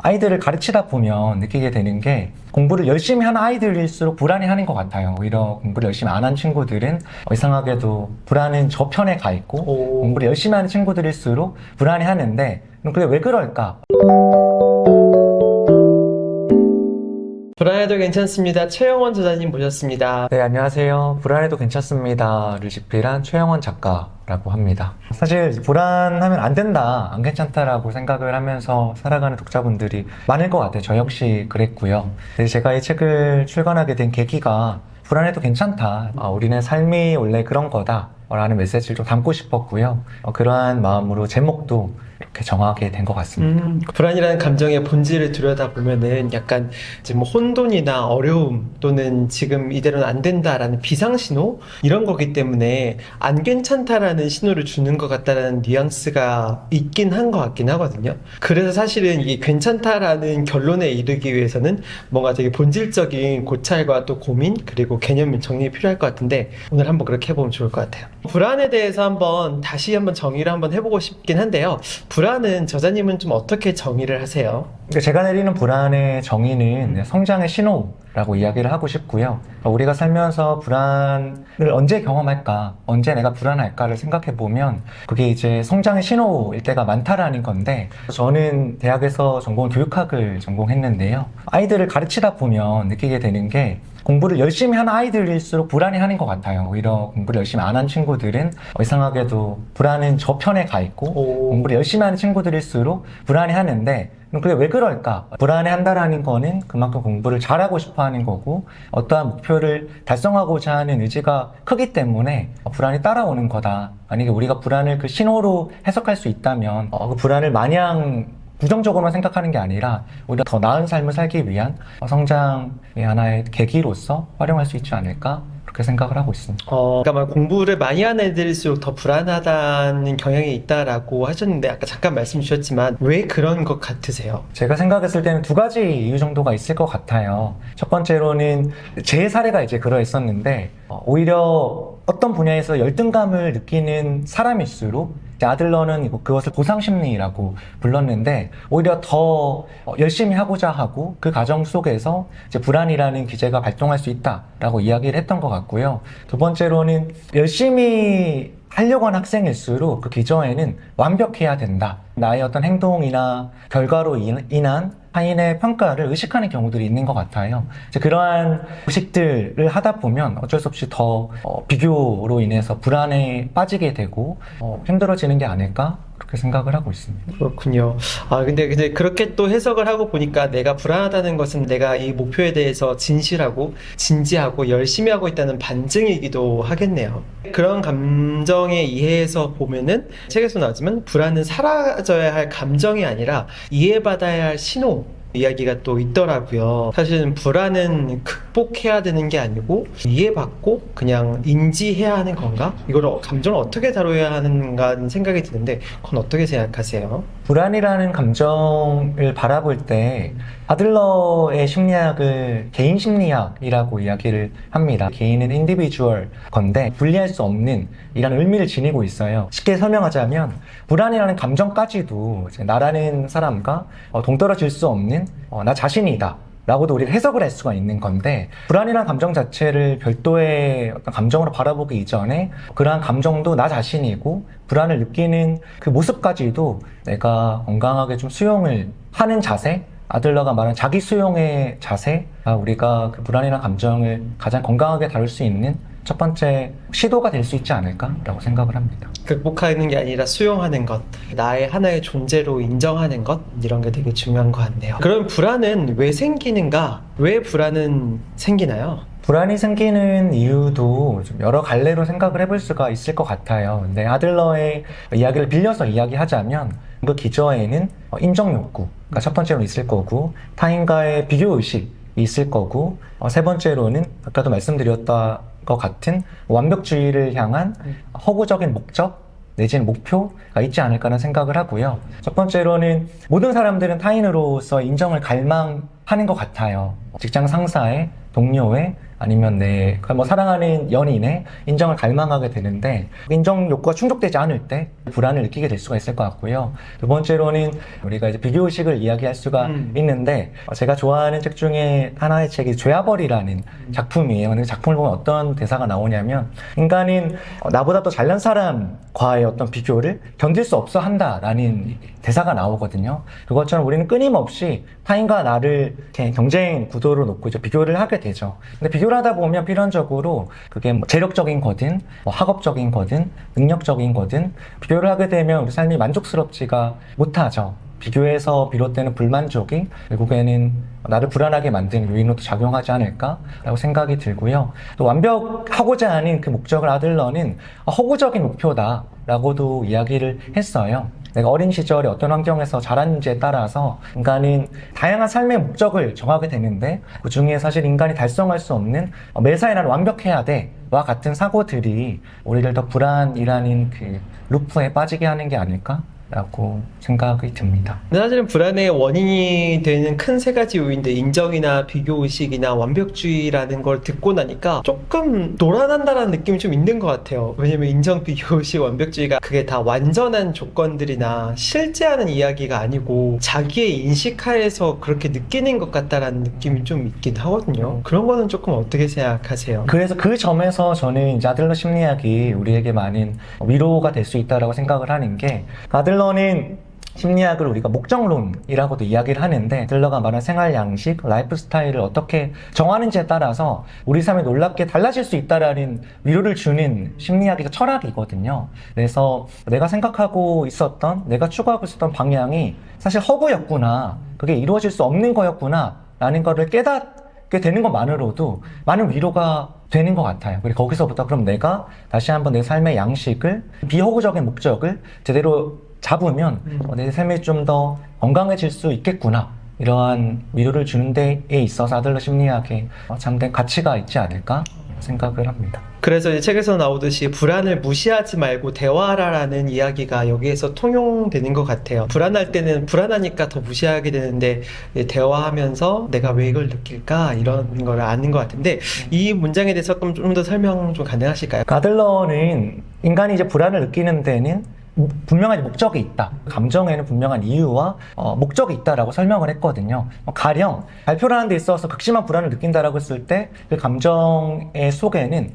아이들을 가르치다 보면 느끼게 되는 게 공부를 열심히 하는 아이들일수록 불안해하는 것 같아요. 오히려 공부를 열심히 안 한 친구들은 이상하게도 불안은 저편에 가 있고 공부를 열심히 하는 친구들일수록 불안해하는데 그럼 그게 왜 그럴까? 불안해도 괜찮습니다. 최영원 저자님 모셨습니다. 네, 안녕하세요. 불안해도 괜찮습니다를 집필한 최영원 작가라고 합니다. 사실 불안하면 안 된다, 안 괜찮다라고 생각을 하면서 살아가는 독자분들이 많을 것 같아요. 저 역시 그랬고요. 그래서 제가 이 책을 출간하게 된 계기가 불안해도 괜찮다, 우리는 삶이 원래 그런 거다 라는 메시지를 좀 담고 싶었고요. 그러한 마음으로 제목도 이렇게 정하게 된 것 같습니다. 불안이라는 감정의 본질을 들여다보면은 약간 이제 뭐 혼돈이나 어려움 또는 지금 이대로는 안 된다라는 비상신호 이런 거기 때문에 안 괜찮다라는 신호를 주는 것 같다라는 뉘앙스가 있긴 한 것 같긴 하거든요. 그래서 사실은 이게 괜찮다라는 결론에 이르기 위해서는 뭔가 되게 본질적인 고찰과 또 고민 그리고 개념 정리가 필요할 것 같은데 오늘 한번 그렇게 해보면 좋을 것 같아요. 불안에 대해서 다시 한번 정의를 한번 해보고 싶긴 한데요. 불안은 저자님은 좀 어떻게 정의를 하세요? 제가 내리는 불안의 정의는 성장의 신호라고 이야기를 하고 싶고요. 우리가 살면서 불안을 언제 경험할까, 언제 내가 불안할까를 생각해 보면 그게 이제 성장의 신호일 때가 많다라는 건데, 저는 대학에서 전공은 교육학을 전공했는데요. 아이들을 가르치다 보면 느끼게 되는 게 공부를 열심히 하는 아이들일수록 불안해하는 것 같아요. 오히려 공부를 열심히 안 한 친구들은 이상하게도 불안은 저편에 가 있고 공부를 열심히 하는 친구들일수록 불안해하는데 그럼 그게 왜 그럴까? 불안해한다라는 거는 그만큼 공부를 잘하고 싶어 하는 거고 어떠한 목표를 달성하고자 하는 의지가 크기 때문에 불안이 따라오는 거다. 만약에 우리가 불안을 그 신호로 해석할 수 있다면 그 불안을 마냥 부정적으로만 생각하는 게 아니라 오히려 더 나은 삶을 살기 위한 성장의 하나의 계기로서 활용할 수 있지 않을까? 그렇게 생각을 하고 있습니다. 그러니까 막 공부를 많이 하는 애들일수록 더 불안하다는 경향이 있다라고 하셨는데 아까 잠깐 말씀 주셨지만 왜 그런 것 같으세요? 제가 생각했을 때는 두 가지 이유 정도가 있을 것 같아요. 첫 번째로는 제 사례가 이제 그러했었는데 오히려 어떤 분야에서 열등감을 느끼는 사람일수록 아들러는 그것을 보상심리라고 불렀는데 오히려 더 열심히 하고자 하고 그 과정 속에서 이제 불안이라는 기제가 발동할 수 있다라고 이야기를 했던 것 같고요. 두 번째로는 열심히 하려고 하는 학생일수록 그 기저에는 완벽해야 된다. 나의 어떤 행동이나 결과로 인한 타인의 평가를 의식하는 경우들이 있는 것 같아요. 이제 그러한 의식들을 하다 보면 어쩔 수 없이 더 비교로 인해서 불안에 빠지게 되고 힘들어지는 게 아닐까? 그렇게 생각을 하고 있습니다. 그렇군요. 근데 그렇게 또 해석을 하고 보니까 내가 불안하다는 것은 내가 이 목표에 대해서 진실하고 진지하고 열심히 하고 있다는 반증이기도 하겠네요. 그런 감정에 이해해서 보면은 책에서 나왔지만 불안은 사라져야 할 감정이 아니라 이해받아야 할 신호 이야기가 또 있더라고요. 사실은 불안은 극복해야 되는 게 아니고 이해받고 그냥 인지해야 하는 건가? 이걸 감정을 어떻게 다뤄야 하는가 하는 생각이 드는데 그건 어떻게 생각하세요? 불안이라는 감정을 바라볼 때 아들러의 심리학을 개인 심리학이라고 이야기를 합니다. 개인은 인디비주얼 건데 분리할 수 없는 이라는 의미를 지니고 있어요. 쉽게 설명하자면 불안이라는 감정까지도 이제 나라는 사람과 동떨어질 수 없는 나 자신이다 라고도 우리가 해석을 할 수가 있는 건데 불안이라는 감정 자체를 별도의 어떤 감정으로 바라보기 이전에 그러한 감정도 나 자신이고 불안을 느끼는 그 모습까지도 내가 건강하게 좀 수용을 하는 자세, 아들러가 말한 자기 수용의 자세가 우리가 그 불안이라는 감정을 가장 건강하게 다룰 수 있는 첫 번째 시도가 될 수 있지 않을까라고 생각을 합니다. 극복하는 게 아니라 수용하는 것, 나의 하나의 존재로 인정하는 것 이런 게 되게 중요한 것 같네요. 그럼 불안은 왜 생기는가? 왜 불안은 생기나요? 불안이 생기는 이유도 좀 여러 갈래로 생각을 해볼 수가 있을 것 같아요. 근데 아들러의 이야기를 빌려서 이야기하자면 그 기저에는 인정 욕구가 첫 번째로 있을 거고 타인과의 비교의식이 있을 거고 세 번째로는 아까도 말씀드렸던 것 같은 완벽주의를 향한 허구적인 목적 내지는 목표가 있지 않을까라는 생각을 하고요. 첫 번째로는 모든 사람들은 타인으로서 인정을 갈망하는 것 같아요. 직장 상사의, 동료의, 아니면 뭐 사랑하는 연인의 인정을 갈망하게 되는데 인정 욕구가 충족되지 않을 때 불안을 느끼게 될 수가 있을 것 같고요. 두 번째로는 우리가 이제 비교의식을 이야기할 수가 있는데 제가 좋아하는 책 중에 하나의 책이 죄아벌이라는 작품이에요. 근데 작품을 보면 어떤 대사가 나오냐면 인간은 나보다 더 잘난 사람과의 어떤 비교를 견딜 수 없어 한다라는 대사가 나오거든요. 그것처럼 우리는 끊임없이 타인과 나를 이렇게 경쟁 구도로 놓고 이제 비교를 하게 되죠. 근데 비교를 하다 보면 필연적으로 그게 뭐 재력적인 거든, 뭐 학업적인 거든, 능력적인 거든 비교를 하게 되면 우리 삶이 만족스럽지가 못하죠. 비교에서 비롯되는 불만족이 결국에는 나를 불안하게 만드는 요인으로도 작용하지 않을까라고 생각이 들고요. 또 완벽하고자 하는 그 목적을 아들러는 허구적인 목표다라고도 이야기를 했어요. 내가 어린 시절에 어떤 환경에서 자랐는지에 따라서 인간은 다양한 삶의 목적을 정하게 되는데 그 중에 사실 인간이 달성할 수 없는 매사에 나는 완벽해야 돼와 같은 사고들이 우리를 더 불안이라는 그 루프에 빠지게 하는 게 아닐까? 라고 생각이 듭니다. 사실은 불안의 원인이 되는 큰 세 가지 요인들, 인정이나 비교의식이나 완벽주의라는 걸 듣고 나니까 조금 노란한다라는 느낌이 좀 있는 것 같아요. 왜냐면 인정, 비교의식, 완벽주의가 그게 다 완전한 조건들이나 실제하는 이야기가 아니고 자기의 인식하에서 그렇게 느끼는 것 같다라는 느낌이 좀 있긴 하거든요. 그런 거는 조금 어떻게 생각하세요? 그래서 그 점에서 저는 이제 아들러 심리학이 우리에게 많은 위로가 될 수 있다고 생각을 하는 게 아들러는 심리학을 우리가 목적론이라고도 이야기를 하는데 아들러가 말한 생활 양식, 라이프 스타일을 어떻게 정하는지에 따라서 우리 삶이 놀랍게 달라질 수 있다라는 위로를 주는 심리학이 철학이거든요. 그래서 내가 생각하고 있었던, 내가 추구하고 있었던 방향이 사실 허구였구나, 그게 이루어질 수 없는 거였구나 라는 거를 깨닫게 되는 것만으로도 많은 위로가 되는 것 같아요. 그리고 거기서부터 그럼 내가 다시 한번 내 삶의 양식을, 비허구적인 목적을 제대로 잡으면 내 삶이 좀 더 건강해질 수 있겠구나, 이러한 위로를 주는 데에 있어서 아들러 심리학에 참된 가치가 있지 않을까 생각을 합니다. 그래서 이 책에서 나오듯이 불안을 무시하지 말고 대화하라라는 이야기가 여기에서 통용되는 것 같아요. 불안할 때는 불안하니까 더 무시하게 되는데 대화하면서 내가 왜 이걸 느낄까 이런 걸 아는 것 같은데 이 문장에 대해서 좀 더 설명 좀 가능하실까요? 아들러는 인간이 이제 불안을 느끼는 데는 분명한 목적이 있다. 감정에는 분명한 이유와 목적이 있다라고 설명을 했거든요. 가령 발표를 하는 데 있어서 극심한 불안을 느낀다라고 했을 때 그 감정의 속에는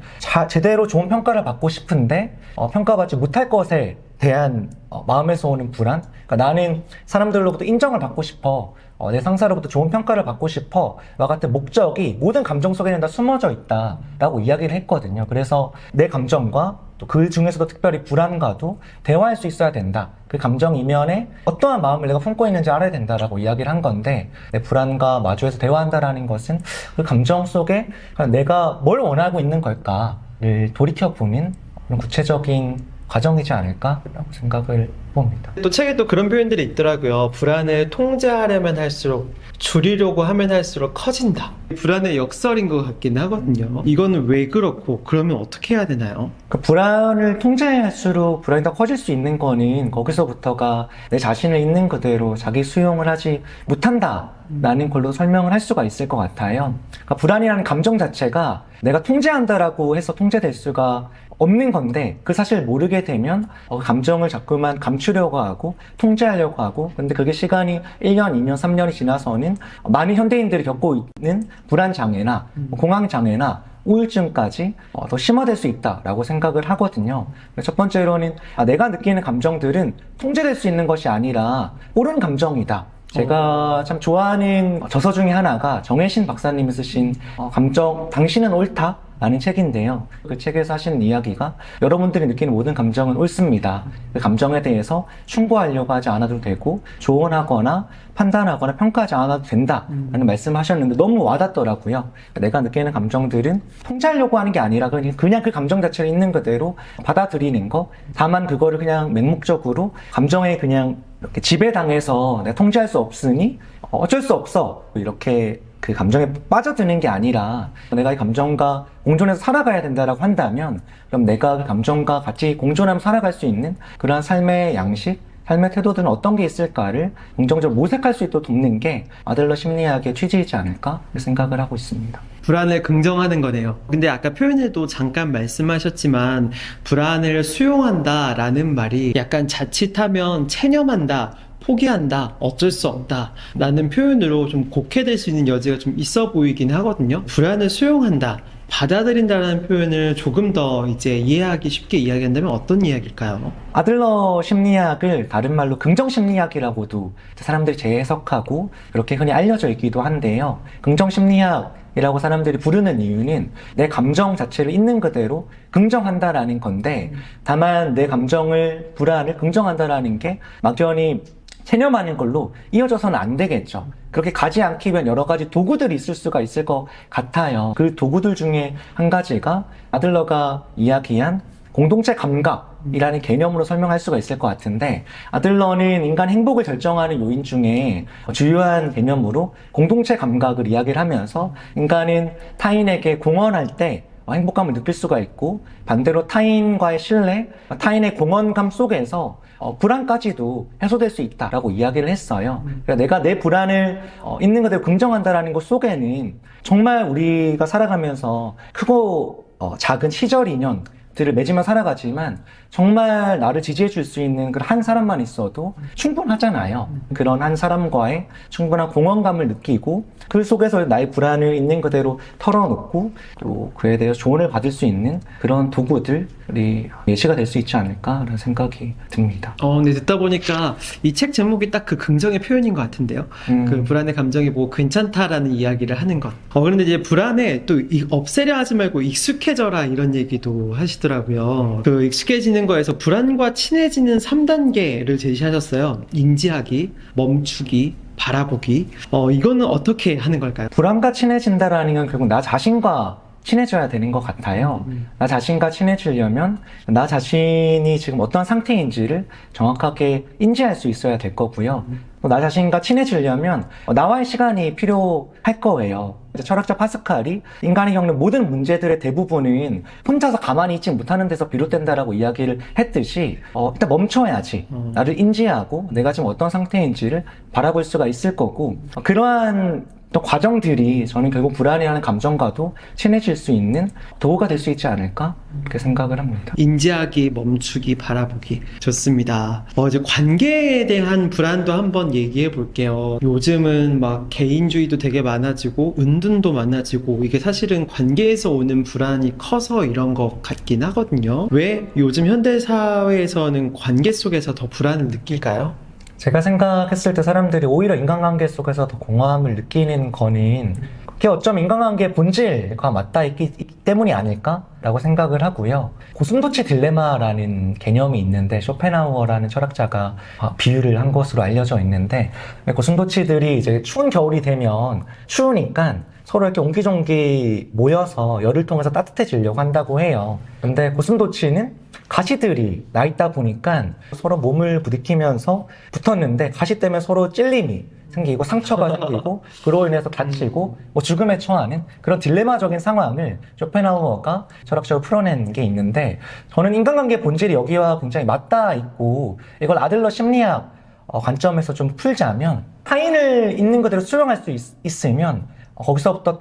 제대로 좋은 평가를 받고 싶은데 평가받지 못할 것에 대한 마음에서 오는 불안. 그러니까 나는 사람들로부터 인정을 받고 싶어, 내 상사로부터 좋은 평가를 받고 싶어 와 같은 목적이 모든 감정 속에는 다 숨어져 있다라고 이야기를 했거든요. 그래서 내 감정과 또 그 중에서도 특별히 불안과도 대화할 수 있어야 된다. 그 감정 이면에 어떠한 마음을 내가 품고 있는지 알아야 된다라고 이야기를 한 건데, 내 불안과 마주해서 대화한다라는 것은 그 감정 속에 내가 뭘 원하고 있는 걸까를 돌이켜보는 그런 구체적인 과정이지 않을까라고 생각을 봅니다. 또 책에도 그런 표현들이 있더라고요. 불안을 통제하려면 할수록, 줄이려고 하면 할수록 커진다. 불안의 역설인 것 같긴 하거든요. 이거는 왜 그렇고 그러면 어떻게 해야 되나요? 그 불안을 통제할수록 불안이 더 커질 수 있는 거는 거기서부터가 내 자신을 있는 그대로 자기 수용을 하지 못한다라는 걸로 설명을 할 수가 있을 것 같아요. 그러니까 불안이라는 감정 자체가 내가 통제한다라고 해서 통제될 수가 없는 건데, 그 사실을 모르게 되면 감정을 자꾸만 감추려고 하고 통제하려고 하고, 근데 그게 시간이 1년, 2년, 3년이 지나서는 많은 현대인들이 겪고 있는 불안장애나 공황장애나 우울증까지 더 심화될 수 있다라고 생각을 하거든요. 첫 번째로는 내가 느끼는 감정들은 통제될 수 있는 것이 아니라 옳은 감정이다. 제가 참 좋아하는 저서 중에 하나가 정혜신 박사님이 쓰신 감정, 당신은 옳다? 라는 책인데요. 그 책에서 하시는 이야기가 여러분들이 느끼는 모든 감정은 옳습니다. 그 감정에 대해서 충고하려고 하지 않아도 되고 조언하거나 판단하거나 평가하지 않아도 된다라는 말씀을 하셨는데 너무 와닿더라고요. 내가 느끼는 감정들은 통제하려고 하는 게 아니라 그냥 그 감정 자체를 있는 그대로 받아들이는 거, 다만 그거를 그냥 맹목적으로 감정에 그냥 이렇게 지배당해서 내가 통제할 수 없으니 어쩔 수 없어 이렇게 그 감정에 빠져드는 게 아니라 내가 이 감정과 공존해서 살아가야 된다라고 한다면 그럼 내가 그 감정과 같이 공존하며 살아갈 수 있는 그러한 삶의 양식, 삶의 태도들은 어떤 게 있을까를 긍정적으로 모색할 수 있도록 돕는 게 아들러 심리학의 취지이지 않을까 생각을 하고 있습니다. 불안을 긍정하는 거네요. 근데 아까 표현에도 잠깐 말씀하셨지만 불안을 수용한다라는 말이 약간 자칫하면 체념한다, 포기한다, 어쩔 수 없다 라는 표현으로 좀 곡해될 수 있는 여지가 좀 있어 보이긴 하거든요. 불안을 수용한다, 받아들인다라는 표현을 조금 더 이제 이해하기 쉽게 이야기한다면 어떤 이야기일까요? 아들러 심리학을 다른 말로 긍정 심리학이라고도 사람들이 재해석하고 그렇게 흔히 알려져 있기도 한데요. 긍정 심리학이라고 사람들이 부르는 이유는 내 감정 자체를 있는 그대로 긍정한다라는 건데, 다만 내 감정을, 불안을 긍정한다라는 게 막연히 체념하는 걸로 이어져서는 안 되겠죠. 그렇게 가지 않기 위한 여러 가지 도구들이 있을 수가 있을 것 같아요. 그 도구들 중에 한 가지가 아들러가 이야기한 공동체 감각이라는 개념으로 설명할 수가 있을 것 같은데, 아들러는 인간 행복을 결정하는 요인 중에 주요한 개념으로 공동체 감각을 이야기를 하면서 인간은 타인에게 공헌할 때 행복감을 느낄 수가 있고, 반대로 타인과의 신뢰, 타인의 공헌감 속에서 불안까지도 해소될 수 있다라고 이야기를 했어요. 그러니까 내가 내 불안을 있는 그대로 긍정한다라는 것 속에는 정말 우리가 살아가면서 크고 작은 시절 인연들을 맺으며 살아가지만 정말 나를 지지해 줄 수 있는 그런 한 사람만 있어도 충분하잖아요. 그런 한 사람과의 충분한 공헌감을 느끼고 그 속에서 나의 불안을 있는 그대로 털어놓고 또 그에 대해서 조언을 받을 수 있는 그런 도구들이 예시가 될 수 있지 않을까라는 생각이 듭니다. 근데 듣다 보니까 이 책 제목이 딱 그 긍정의 표현인 것 같은데요. 그 불안의 감정이 뭐 괜찮다라는 이야기를 하는 것. 그런데 이제 불안에 또 없애려 하지 말고 익숙해져라 이런 얘기도 하시더라고요. 그 익숙해지는 거에서 불안과 친해지는 3단계를 제시하셨어요. 인지하기, 멈추기, 바라보기. 이거는 어떻게 하는 걸까요? 불안과 친해진다라는 건 결국 나 자신과 친해져야 되는 것 같아요. 나 자신과 친해지려면 나 자신이 지금 어떤 상태인지를 정확하게 인지할 수 있어야 될 거고요. 또 나 자신과 친해지려면 나와의 시간이 필요할 거예요. 철학자 파스칼이 인간이 겪는 모든 문제들의 대부분은 혼자서 가만히 있지 못하는 데서 비롯된다라고 이야기를 했듯이 일단 멈춰야지 나를 인지하고 내가 지금 어떤 상태인지를 바라볼 수가 있을 거고, 그러한 또 과정들이 저는 결국 불안이라는 감정과도 친해질 수 있는 도구가 될 수 있지 않을까 그렇게 생각을 합니다. 인지하기, 멈추기, 바라보기. 좋습니다. 이제 관계에 대한 불안도 한번 얘기해 볼게요. 요즘은 막 개인주의도 되게 많아지고 은둔도 많아지고 이게 사실은 관계에서 오는 불안이 커서 이런 것 같긴 하거든요. 왜 요즘 현대사회에서는 관계 속에서 더 불안을 느낄까요? 제가 생각했을 때 사람들이 오히려 인간관계 속에서 더 공허함을 느끼는 거는 그게 어쩜 인간관계의 본질과 맞닿아 있기 때문이 아닐까라고 생각을 하고요. 고슴도치 딜레마라는 개념이 있는데 쇼펜하우어라는 철학자가 비유를 한 것으로 알려져 있는데, 고슴도치들이 이제 추운 겨울이 되면 추우니까 서로 이렇게 옹기종기 모여서 열을 통해서 따뜻해지려고 한다고 해요. 근데 고슴도치는 가시들이 나 있다 보니까 서로 몸을 부딪히면서 붙었는데 가시 때문에 서로 찔림이 생기고 상처가 생기고 그로 인해서 다치고 죽음에 처하는 그런 딜레마적인 상황을 쇼펜하우어가 철학적으로 풀어낸 게 있는데, 저는 인간관계의 본질이 여기와 굉장히 맞닿아 있고 이걸 아들러 심리학 관점에서 좀 풀자면, 타인을 있는 그대로 수용할 수 있으면 거기서부터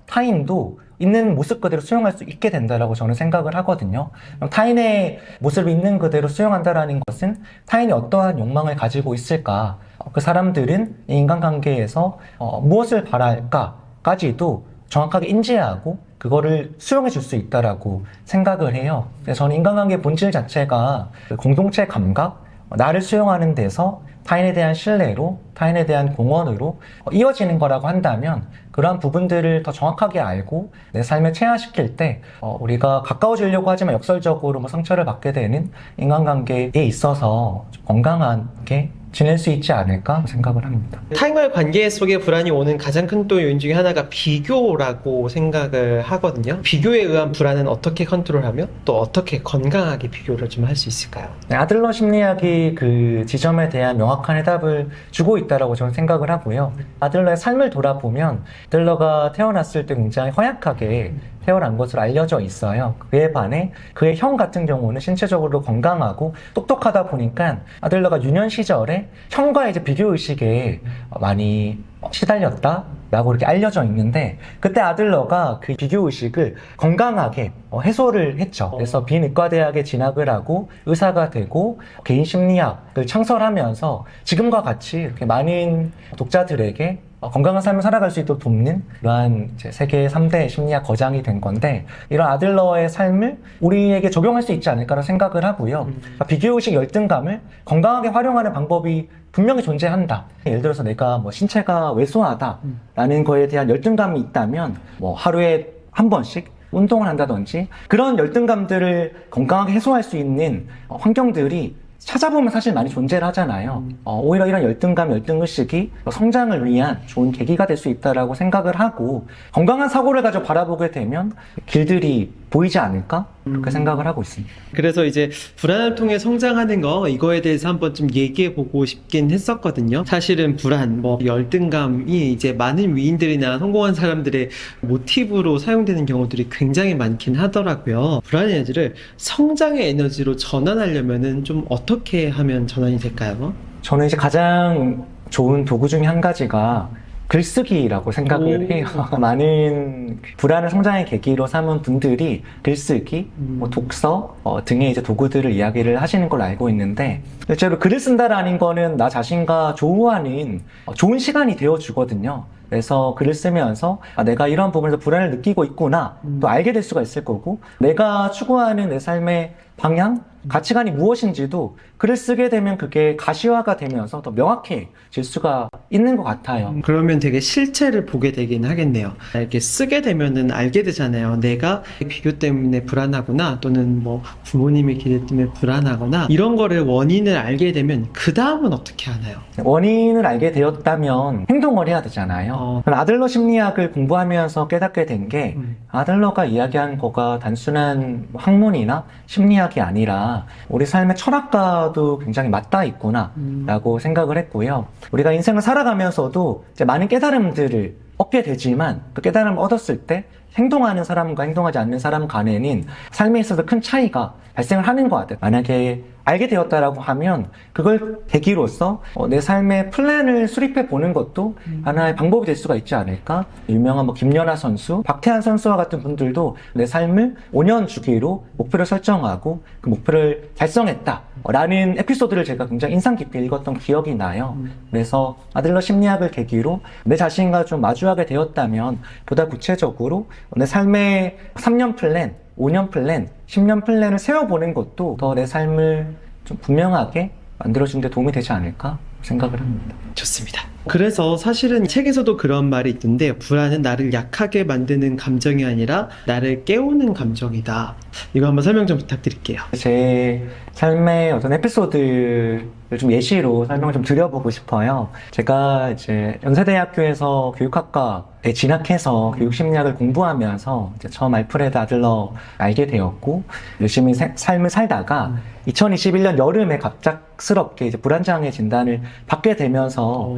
타인도 있는 모습 그대로 수용할 수 있게 된다라고 저는 생각을 하거든요. 타인의 모습을 있는 그대로 수용한다라는 것은 타인이 어떠한 욕망을 가지고 있을까, 그 사람들은 인간관계에서 무엇을 바랄까까지도 정확하게 인지하고 그거를 수용해 줄 수 있다라고 생각을 해요. 그래서 저는 인간관계의 본질 자체가 공동체 감각, 나를 수용하는 데서 타인에 대한 신뢰로, 타인에 대한 공헌으로 이어지는 거라고 한다면, 그러한 부분들을 더 정확하게 알고 내 삶에 체화시킬 때 우리가 가까워지려고 하지만 역설적으로 상처를 받게 되는 인간관계에 있어서 좀 건강하게 지낼 수 있지 않을까 생각을 합니다. 타인과의 관계 속에 불안이 오는 가장 큰 또 요인 중에 하나가 비교라고 생각을 하거든요. 비교에 의한 불안은 어떻게 컨트롤하며 또 어떻게 건강하게 비교를 좀 할 수 있을까요? 네, 아들러 심리학이 그 지점에 대한 명확한 해답을 주고 있다고 저는 생각을 하고요. 아들러의 삶을 돌아보면 아들러가 태어났을 때 굉장히 허약하게 태어난 것으로 알려져 있어요. 그에 반해 그의 형 같은 경우는 신체적으로 건강하고 똑똑하다 보니까 아들러가 유년 시절에 형과의 이제 비교의식에 많이 시달렸다라고 이렇게 알려져 있는데, 그때 아들러가 그 비교의식을 건강하게 해소를 했죠. 그래서 비의과대학에 진학을 하고 의사가 되고 개인 심리학을 창설하면서 지금과 같이 이렇게 많은 독자들에게 건강한 삶을 살아갈 수 있도록 돕는 그러한 이제 세계 3대 심리학 거장이 된 건데, 이런 아들러의 삶을 우리에게 적용할 수 있지 않을까라는 생각을 하고요. 그러니까 비교의식 열등감을 건강하게 활용하는 방법이 분명히 존재한다. 예를 들어서 내가 뭐 신체가 왜소하다라는 거에 대한 열등감이 있다면 뭐 하루에 한 번씩 운동을 한다든지 그런 열등감들을 건강하게 해소할 수 있는 환경들이 찾아보면 사실 많이 존재를 하잖아요. 오히려 이런 열등감, 열등의식이 성장을 위한 좋은 계기가 될 수 있다라고 생각을 하고, 건강한 사고를 가지고 바라보게 되면 길들이 보이지 않을까? 그렇게 생각을 하고 있습니다. 그래서 이제 불안을 통해 성장하는 거, 이거에 대해서 한번 좀 얘기해 보고 싶긴 했었거든요. 사실은 불안, 뭐 열등감이 이제 많은 위인들이나 성공한 사람들의 모티브로 사용되는 경우들이 굉장히 많긴 하더라고요. 불안 에너지를 성장의 에너지로 전환하려면은 좀 어떻게 하면 전환이 될까요? 저는 이제 가장 좋은 도구 중에 한 가지가 글쓰기라고 생각을 해요. 많은 불안을 성장의 계기로 삼은 분들이 글쓰기, 뭐 독서 등의 이제 도구들을 이야기를 하시는 걸로 알고 있는데, 실제로 글을 쓴다라는 거는 나 자신과 조우하는 좋은 시간이 되어주거든요. 그래서 글을 쓰면서 내가 이런 부분에서 불안을 느끼고 있구나 또 알게 될 수가 있을 거고, 내가 추구하는 내 삶의 방향, 가치관이 무엇인지도 글을 쓰게 되면 그게 가시화가 되면서 더 명확해질 수가 있는 것 같아요. 그러면 되게 실체를 보게 되긴 하겠네요. 이렇게 쓰게 되면은 알게 되잖아요. 내가 비교 때문에 불안하구나, 또는 뭐 부모님의 기대 때문에 불안하거나, 이런 거를 원인을 알게 되면 그 다음은 어떻게 하나요? 원인을 알게 되었다면 행동을 해야 되잖아요. 아들러 심리학을 공부하면서 깨닫게 된 게, 아들러가 이야기한 거가 단순한 학문이나 심리학이 아니라 우리 삶의 철학과도 굉장히 맞닿아 있구나 라고 생각을 했고요. 우리가 인생을 살아가면서도 이제 많은 깨달음들을 얻게 되지만, 그 깨달음을 얻었을 때 행동하는 사람과 행동하지 않는 사람 간에는 삶에 있어서 큰 차이가 발생을 하는 것 같아요. 만약에 알게 되었다라고 하면 그걸 계기로서 내 삶의 플랜을 수립해 보는 것도 하나의 방법이 될 수가 있지 않을까? 유명한 뭐 김연아 선수, 박태환 선수와 같은 분들도 내 삶을 5년 주기로 목표를 설정하고 그 목표를 달성했다라는 에피소드를 제가 굉장히 인상 깊게 읽었던 기억이 나요. 그래서 아들러 심리학을 계기로 내 자신과 좀 마주하게 되었다면 보다 구체적으로 내 삶의 3년 플랜, 5년 플랜, 10년 플랜을 세워보는 것도 더 내 삶을 좀 분명하게 만들어주는 데 도움이 되지 않을까 생각을 합니다. 좋습니다. 그래서 사실은 책에서도 그런 말이 있던데, 불안은 나를 약하게 만드는 감정이 아니라 나를 깨우는 감정이다. 이거 한번 설명 좀 부탁드릴게요. 제 삶의 어떤 에피소드를 좀 예시로 설명을 좀 드려보고 싶어요. 제가 이제 연세대학교에서 교육학과에 진학해서 교육심리학을 공부하면서 이제 처음 알프레드 아들러 알게 되었고, 열심히 삶을 살다가 2021년 여름에 갑작스럽게 이제 불안장애 진단을 받게 되면서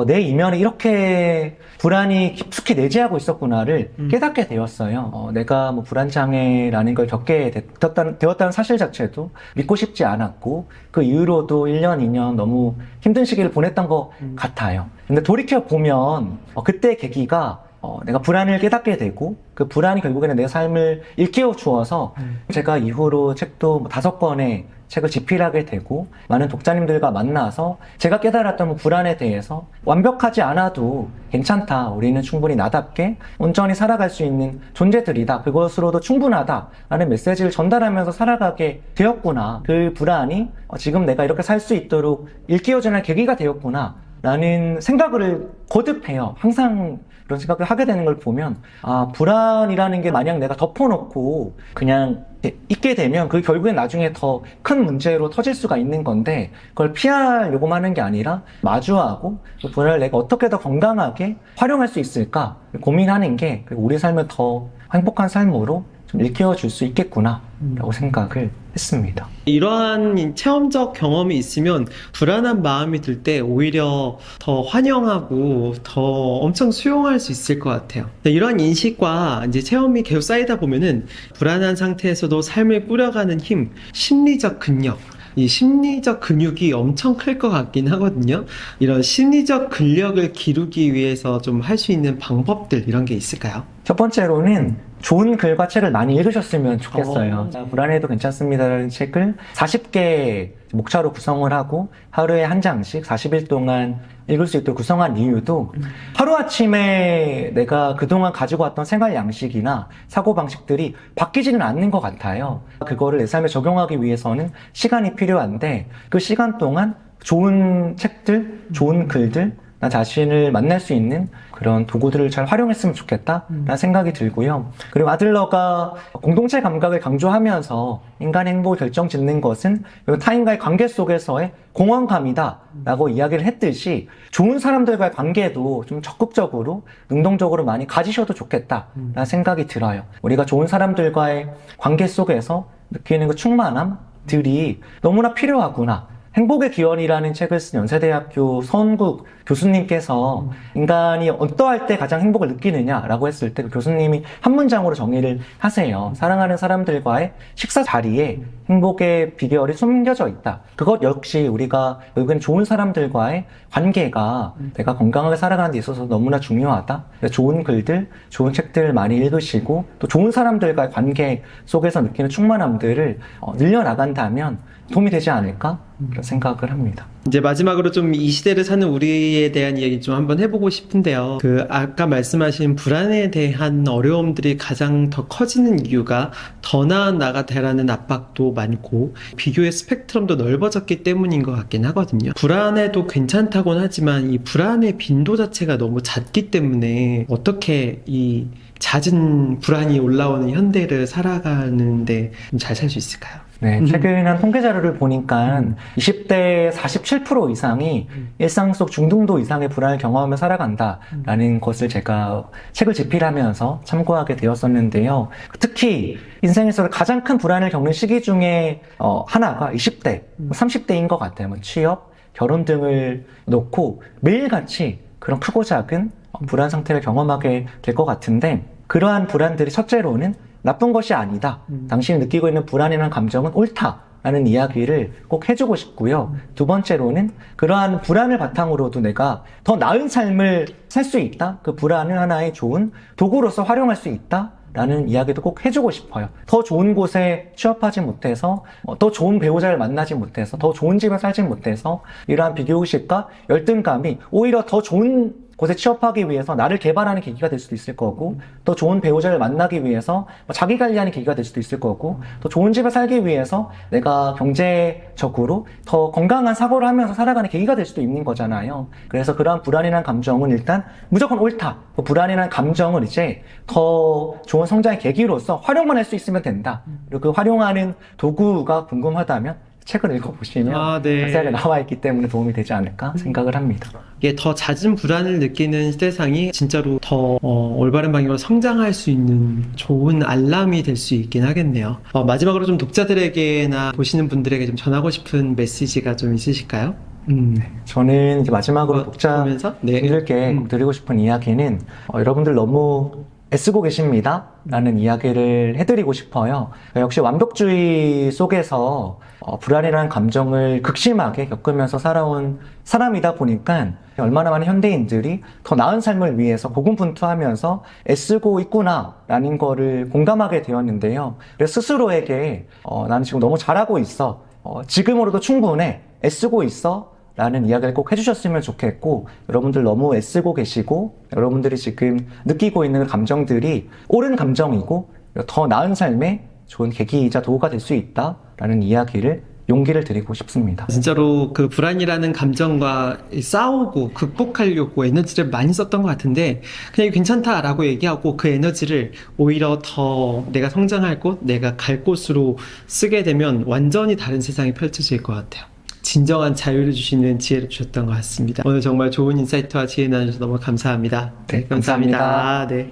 내 이면에 이렇게 불안이 깊숙이 내재하고 있었구나를 깨닫게 되었어요. 내가 뭐 불안장애라는 걸 겪게 되었다는 사실 자체도 믿고 싶지 않았고, 그 이후로도 1년, 2년 너무 힘든 시기를 보냈던 것 같아요. 근데 돌이켜보면 그때 계기가 내가 불안을 깨닫게 되고, 그 불안이 결국에는 내 삶을 일깨워 주어서 제가 이후로 책도 5권의 책을 집필하게 되고, 많은 독자님들과 만나서 제가 깨달았던 불안에 대해서 완벽하지 않아도 괜찮다, 우리는 충분히 나답게 온전히 살아갈 수 있는 존재들이다, 그것으로도 충분하다라는 메시지를 전달하면서 살아가게 되었구나, 그 불안이 지금 내가 이렇게 살 수 있도록 일깨워주는 계기가 되었구나 라는 생각을 거듭해요. 항상 그런 생각을 하게 되는 걸 보면, 불안이라는 게 마냥 내가 덮어놓고 그냥 있게 되면 그 결국엔 나중에 더 큰 문제로 터질 수가 있는 건데, 그걸 피하려고 하는 게 아니라 마주하고 그 불안을 내가 어떻게 더 건강하게 활용할 수 있을까 고민하는 게 우리 삶을 더 행복한 삶으로 좀 일깨워 줄 수 있겠구나 라고 생각을 했습니다. 이러한 체험적 경험이 있으면 불안한 마음이 들 때 오히려 더 환영하고 더 엄청 수용할 수 있을 것 같아요. 이러한 인식과 이제 체험이 계속 쌓이다 보면은 불안한 상태에서도 삶을 꾸려가는 힘, 심리적 근력, 이 심리적 근육이 엄청 클 것 같긴 하거든요. 이런 심리적 근력을 기르기 위해서 좀 할 수 있는 방법들 이런 게 있을까요? 첫 번째로는 좋은 글과 책을 많이 읽으셨으면 좋겠어요. 불안해도 괜찮습니다라는 책을 40개 목차로 구성을 하고 하루에 한 장씩 40일 동안 읽을 수 있도록 구성한 이유도 하루아침에 내가 그동안 가지고 왔던 생활 양식이나 사고방식들이 바뀌지는 않는 것 같아요. 그거를 내 삶에 적용하기 위해서는 시간이 필요한데 그 시간 동안 좋은 책들, 좋은 글들, 나 자신을 만날 수 있는 그런 도구들을 잘 활용했으면 좋겠다라는 생각이 들고요. 그리고 아들러가 공동체 감각을 강조하면서 인간의 행복을 결정짓는 것은 타인과의 관계 속에서의 공헌감이다 라고 이야기를 했듯이 좋은 사람들과의 관계도 좀 적극적으로 능동적으로 많이 가지셔도 좋겠다라는 생각이 들어요. 우리가 좋은 사람들과의 관계 속에서 느끼는 그 충만함들이 너무나 필요하구나. 행복의 기원이라는 책을 쓴 연세대학교 서은국 교수님께서 인간이 어떠할 때 가장 행복을 느끼느냐라고 했을 때 그 교수님이 한 문장으로 정의를 하세요. 사랑하는 사람들과의 식사 자리에 행복의 비결이 숨겨져 있다. 그것 역시 우리가 여기는 좋은 사람들과의 관계가 내가 건강하게 살아가는 데 있어서 너무나 중요하다. 좋은 글들, 좋은 책들을 많이 읽으시고 또 좋은 사람들과의 관계 속에서 느끼는 충만함들을 늘려나간다면 도움이 되지 않을까? 그런 생각을 합니다. 이제 마지막으로 좀 이 시대를 사는 우리에 대한 이야기 좀 한번 해보고 싶은데요. 아까 말씀하신 불안에 대한 어려움들이 가장 더 커지는 이유가 더 나은 나가 되라는 압박도 많고 비교의 스펙트럼도 넓어졌기 때문인 것 같긴 하거든요. 불안해도 괜찮다곤 하지만 이 불안의 빈도 자체가 너무 잦기 때문에 어떻게 이 잦은 불안이 올라오는 현대를 살아가는데 잘 살 수 있을까요? 네, 최근 한 통계 자료를 보니까 20대 47% 이상이 일상 속 중등도 이상의 불안을 경험하며 살아간다라는 것을 제가 책을 집필하면서 참고하게 되었었는데요. 특히 인생에서 가장 큰 불안을 겪는 시기 중에 하나가 20대, 30대인 것 같아요. 뭐 취업, 결혼 등을 놓고 매일같이 그런 크고 작은 불안 상태를 경험하게 될 것 같은데 그러한 불안들이 첫째로는 나쁜 것이 아니다. 당신이 느끼고 있는 불안이라는 감정은 옳다라는 이야기를 꼭 해주고 싶고요. 두 번째로는 그러한 불안을 바탕으로도 내가 더 나은 삶을 살 수 있다. 그 불안을 하나의 좋은 도구로서 활용할 수 있다. 라는 이야기도 꼭 해주고 싶어요. 더 좋은 곳에 취업하지 못해서, 더 좋은 배우자를 만나지 못해서, 더 좋은 집에 살지 못해서 이러한 비교의식과 열등감이 오히려 더 좋은 곳에 취업하기 위해서 나를 개발하는 계기가 될 수도 있을 거고, 더 좋은 배우자를 만나기 위해서 자기 관리하는 계기가 될 수도 있을 거고, 더 좋은 집에 살기 위해서 내가 경제적으로 더 건강한 사고를 하면서 살아가는 계기가 될 수도 있는 거잖아요. 그래서 그러한 불안이라는 감정은 일단 무조건 옳다. 그 불안이라는 감정을 이제 더 좋은 성장의 계기로서 활용만 할 수 있으면 된다. 그리고 그 활용하는 도구가 궁금하다면 책을 읽어보시면 자세하게 나와 있기 때문에 도움이 되지 않을까 생각을 합니다. 이게 더 잦은 불안을 느끼는 세상이 진짜로 더 올바른 방향으로 성장할 수 있는 좋은 알람이 될 수 있긴 하겠네요. 마지막으로 좀 독자들에게나 보시는 분들에게 좀 전하고 싶은 메시지가 좀 있으실까요? 저는 이제 마지막으로 독자들께 꼭 드리고 싶은 이야기는 여러분들 너무 애쓰고 계십니다 라는 이야기를 해드리고 싶어요. 역시 완벽주의 속에서 불안이라는 감정을 극심하게 겪으면서 살아온 사람이다 보니까 얼마나 많은 현대인들이 더 나은 삶을 위해서 고군분투하면서 애쓰고 있구나 라는 거를 공감하게 되었는데요. 그래서 스스로에게 나는 지금 너무 잘하고 있어, 지금으로도 충분해, 애쓰고 있어 라는 이야기를 꼭 해주셨으면 좋겠고, 여러분들 너무 애쓰고 계시고 여러분들이 지금 느끼고 있는 감정들이 옳은 감정이고 더 나은 삶의 좋은 계기이자 도구가 될 수 있다라는 이야기를 용기를 드리고 싶습니다. 진짜로 그 불안이라는 감정과 싸우고 극복하려고 에너지를 많이 썼던 것 같은데 그냥 괜찮다라고 얘기하고 그 에너지를 오히려 더 내가 성장할 곳, 내가 갈 곳으로 쓰게 되면 완전히 다른 세상이 펼쳐질 것 같아요. 진정한 자유를 주시는 지혜를 주셨던 것 같습니다. 오늘 정말 좋은 인사이트와 지혜 나눠주셔서 너무 감사합니다. 네, 감사합니다. 네.